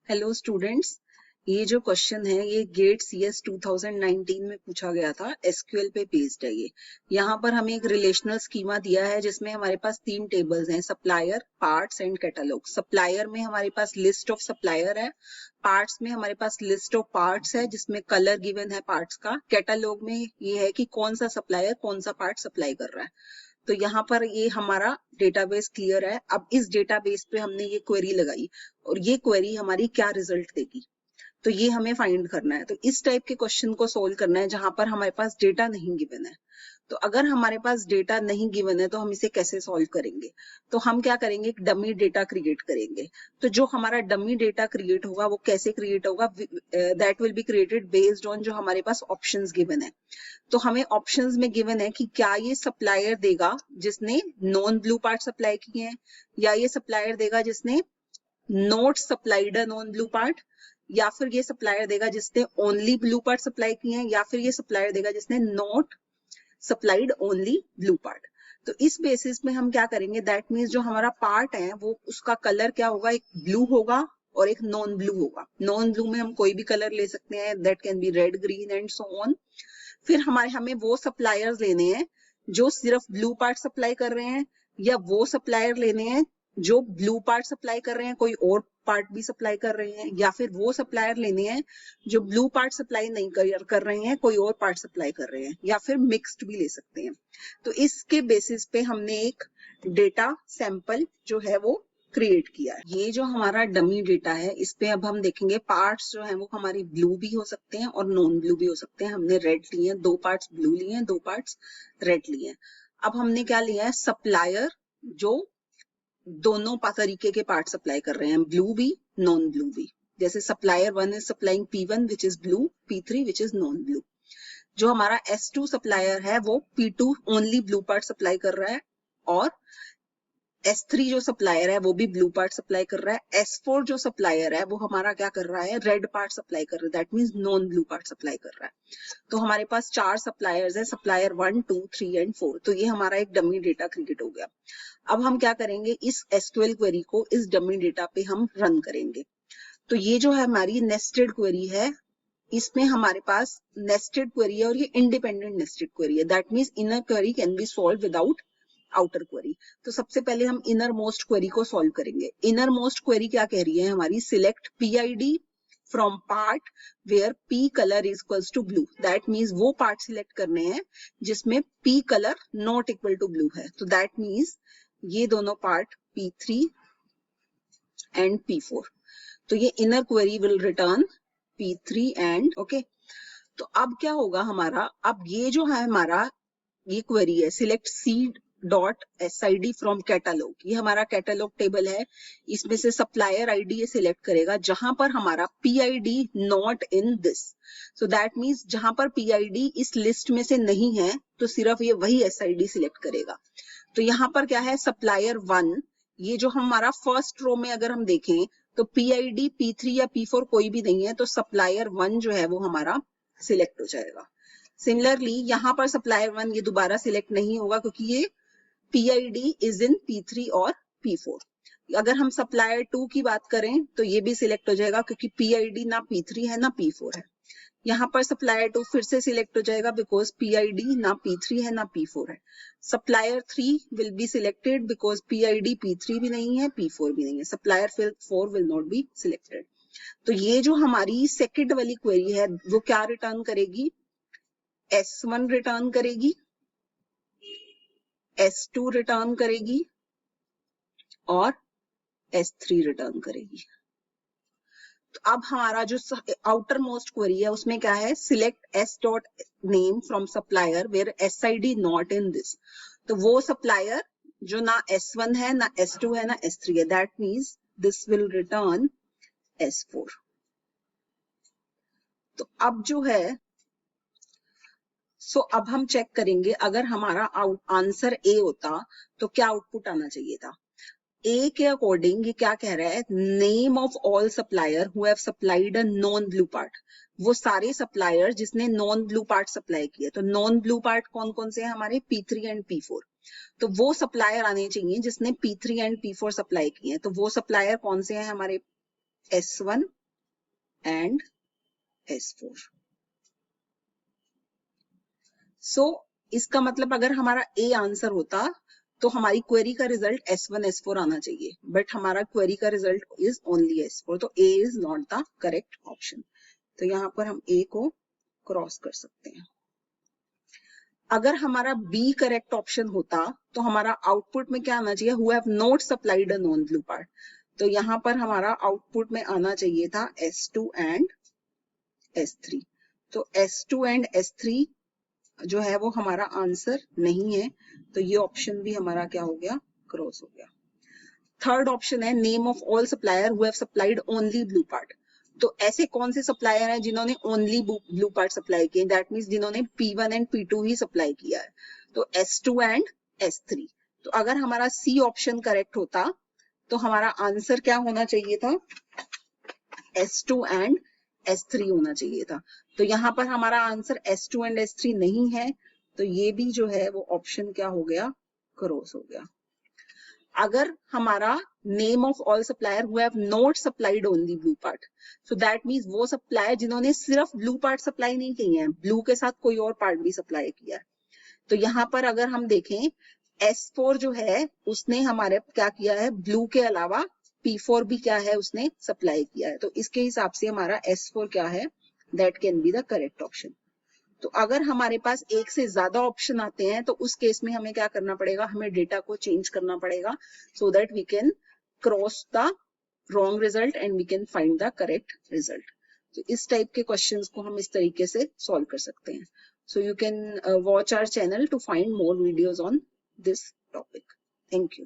Hello students, ये जो question है ये गेट CS 2019 में पूछा गया था। एसक्यूएल पे बेस्ड है ये। यहाँ पर हमें एक रिलेशनल स्कीमा दिया है जिसमें हमारे पास 3 टेबल्स हैं, supplier, parts and catalogue. Supplier में हमारे पास लिस्ट ऑफ सप्लायर है, पार्ट्स में हमारे पास लिस्ट ऑफ पार्ट्स है जिसमें कलर गिवन है पार्ट्स का, कैटलॉग में ये है कि कौन सा सप्लायर कौन सा पार्ट सप्लाई कर रहा है। तो यहाँ पर ये हमारा डेटाबेस क्लियर है। अब इस डेटाबेस पे हमने ये क्वेरी लगाई और ये क्वेरी हमारी क्या रिजल्ट देगी, तो ये हमें फाइंड करना है। तो इस टाइप के क्वेश्चन को सोल्व करना है जहां पर हमारे पास डेटा नहीं गिवन है। तो अगर हमारे पास डेटा नहीं गिवन है तो हम इसे कैसे सॉल्व करेंगे? तो हम क्या करेंगे, एक डमी डेटा क्रिएट करेंगे। तो जो हमारा डमी डेटा क्रिएट होगा वो कैसे क्रिएट होगा, that will be created based on जो हमारे पास ऑप्शंस गिवन है। तो हमें ऑप्शंस में गिवन है कि क्या ये सप्लायर देगा जिसने नॉन ब्लू पार्ट सप्लाई किए हैं, या ये सप्लायर देगा जिसने note supplied a non blue part, या फिर ये सप्लायर देगा जिसने ओनली ब्लू पार्ट सप्लाई किए हैं, या फिर ये सप्लायर देगा जिसने not supplied only blue part. तो इस बेसिस में हम क्या करेंगे, दैट मीन्स जो हमारा पार्ट है वो उसका कलर क्या होगा, एक ब्लू होगा और एक नॉन ब्लू होगा। नॉन ब्लू में हम कोई भी कलर ले सकते हैं, that can be red, green and so on. फिर हमें वो सप्लायर्स लेने हैं जो सिर्फ ब्लू पार्ट सप्लाई कर रहे हैं, या वो सप्लायर लेने हैं जो ब्लू पार्ट सप्लाई कर रहे हैं कोई और पार्ट भी सप्लाई कर रहे हैं, या फिर वो सप्लायर लेने हैं जो ब्लू पार्ट सप्लाई नहीं कर रहे हैं कोई और पार्ट सप्लाई कर रहे हैं, या फिर मिक्स्ड भी ले सकते हैं। तो इसके बेसिस पे हमने एक डेटा सैंपल जो है वो क्रिएट किया है। ये जो हमारा डमी डेटा है इस पे अब हम देखेंगे पार्ट्स जो है वो हमारी ब्लू भी हो सकते हैं और नॉन ब्लू भी हो सकते हैं। हमने रेड लिए हैं, 2 पार्ट्स ब्लू लिए हैं, 2 पार्ट्स रेड लिए हैं। अब हमने क्या लिया है, सप्लायर जो दोनों तरीके के पार्ट सप्लाई कर रहे हैं, ब्लू भी नॉन ब्लू भी। जैसे supplier 1 is supplying P1 which is blue, P3 which is non blue. जो हमारा S2 सप्लायर है वो P2 only blue part supply कर रहा है, और S3 जो सप्लायर है वो भी ब्लू पार्ट सप्लाई कर रहा है। S4 जो सप्लायर है वो हमारा क्या कर रहा है, रेड पार्ट सप्लाई कर रहा है, that means non blue part supply कर रहा है। तो हमारे पास 4 सप्लायर्स है, सप्लायर 1, 2, 3 एंड 4। तो ये हमारा एक डमी डेटा क्रिएट हो गया। अब हम क्या करेंगे, इस SQL क्वेरी को इस डमी डेटा पे हम रन करेंगे। तो ये जो है हमारी नेस्टेड क्वेरी है, इसमें हमारे पास नेस्टेड क्वेरी है और ये इंडिपेंडेंट नेस्टेड क्वेरी है, that means inner query can be solve without outer query. तो सबसे पहले हम इनर मोस्ट क्वेरी को सॉल्व करेंगे। इनर मोस्ट क्वेरी क्या कह रही है हमारी, select PID from part where P colour is equals to blue. That means वो पार्ट सिलेक्ट करने हैं जिसमें P colour not equal to blue है। तो दैट मीन्स ये दोनों पार्ट P3 एंड P4। तो ये inner query will return P3 and okay. तो अब क्या होगा हमारा, अब ये जो है हमारा ये क्वेरी है, सिलेक्ट C.SID फ्रॉम कैटलॉग। ये हमारा कैटलॉग टेबल है, इसमें से सप्लायर आईडी ये सिलेक्ट करेगा जहां पर हमारा PID not in this. So that means जहां पर PID इस लिस्ट में से नहीं है तो सिर्फ ये वही SID सिलेक्ट करेगा। तो यहाँ पर क्या है, सप्लायर 1, ये जो हमारा फर्स्ट रो में अगर हम देखें तो PID P3 या P4 कोई भी नहीं है, तो सप्लायर 1 जो है वो हमारा सिलेक्ट हो जाएगा। सिमिलरली यहाँ पर सप्लायर 1 ये दोबारा सिलेक्ट नहीं होगा क्योंकि ये PID इज इन P3 और P4। अगर हम सप्लायर 2 की बात करें तो ये भी सिलेक्ट हो जाएगा क्योंकि PID ना P3 है ना P4 है। यहाँ पर सप्लायर 2 फिर से सिलेक्ट हो जाएगा बिकॉज PID ना P3 है ना P4 है। Supplier 3 will be selected because PID P3 भी नहीं है, P4 भी नहीं है। Supplier 4 will not be selected. तो ये जो हमारी सेकेंड वाली क्वेरी है वो क्या रिटर्न करेगी, S1 रिटर्न करेगी, S2 रिटर्न करेगी और S3 रिटर्न करेगी। तो अब हमारा जो आउटर मोस्ट क्वेरी है उसमें क्या है, select S dot name from supplier where SID not in this. तो वो सप्लायर जो ना S1 है ना S2 है ना S3 है, that means this will return S4। तो अब जो है अब हम चेक करेंगे अगर हमारा आंसर A होता तो क्या आउटपुट आना चाहिए था। A के अकॉर्डिंग ये क्या कह रहा है, name of all supplier who have supplied a non blue part. वो सारे सप्लायर जिसने नॉन ब्लू पार्ट सप्लाई किए। तो नॉन ब्लू पार्ट कौन कौन से हैं हमारे, P3 एंड P4। तो वो सप्लायर आने चाहिए जिसने P3 एंड P4 सप्लाई किए हैं। तो वो सप्लायर कौन से हैं हमारे, S1 and S4. सो इसका मतलब अगर हमारा A आंसर होता तो हमारी क्वेरी का रिजल्ट S1 S4 आना चाहिए, बट हमारा क्वेरी का रिजल्ट इज ओनली S4, तो A is not the correct option. तो यहाँ पर हम A को क्रॉस कर सकते हैं। अगर हमारा B करेक्ट ऑप्शन होता तो हमारा आउटपुट में क्या आना चाहिए, who have not supplied a non blue part. तो यहाँ पर हमारा आउटपुट में आना चाहिए था S2 एंड S3। तो S2 एंड S3 जो है वो हमारा आंसर नहीं है, तो ये ऑप्शन भी हमारा क्या हो गया, क्रॉस हो गया। थर्ड ऑप्शन है name of all supplier who have supplied only blue part. तो ऐसे कौन से सप्लायर हैं जिन्होंने ओनली ब्लू पार्ट सप्लाई किए, दैट मींस जिन्होंने P1 and P2 he supply किया है, तो S2 एंड S3। तो अगर हमारा C ऑप्शन करेक्ट होता तो हमारा आंसर क्या होना चाहिए था, S2 एंड S3 होना चाहिए था। तो यहाँ पर हमारा आंसर S2 एंड S3 नहीं है, तो ये भी जो है वो ऑप्शन क्या हो गया, क्रॉस हो गया। अगर हमारा name of all supplier who have not supplied only blue part, so that means वो सप्लायर जिन्होंने सिर्फ ब्लू पार्ट सप्लाई नहीं किए हैं, ब्लू के साथ कोई और पार्ट भी सप्लाई किया है। तो यहाँ पर अगर हम देखें S4 जो है उसने हमारे क्या किया है, ब्लू के अलावा P4 भी क्या है उसने सप्लाई किया है, तो इसके हिसाब से हमारा S4 क्या है, that can be the correct option. तो अगर हमारे पास एक से ज्यादा ऑप्शन आते हैं तो उस केस में हमें क्या करना पड़ेगा, हमें डेटा को चेंज करना पड़ेगा, so that we can cross the wrong result and we can find the correct result. तो इस टाइप के क्वेश्चंस को हम इस तरीके से सॉल्व कर सकते हैं। So you can watch our channel to find more videos on this topic. Thank you.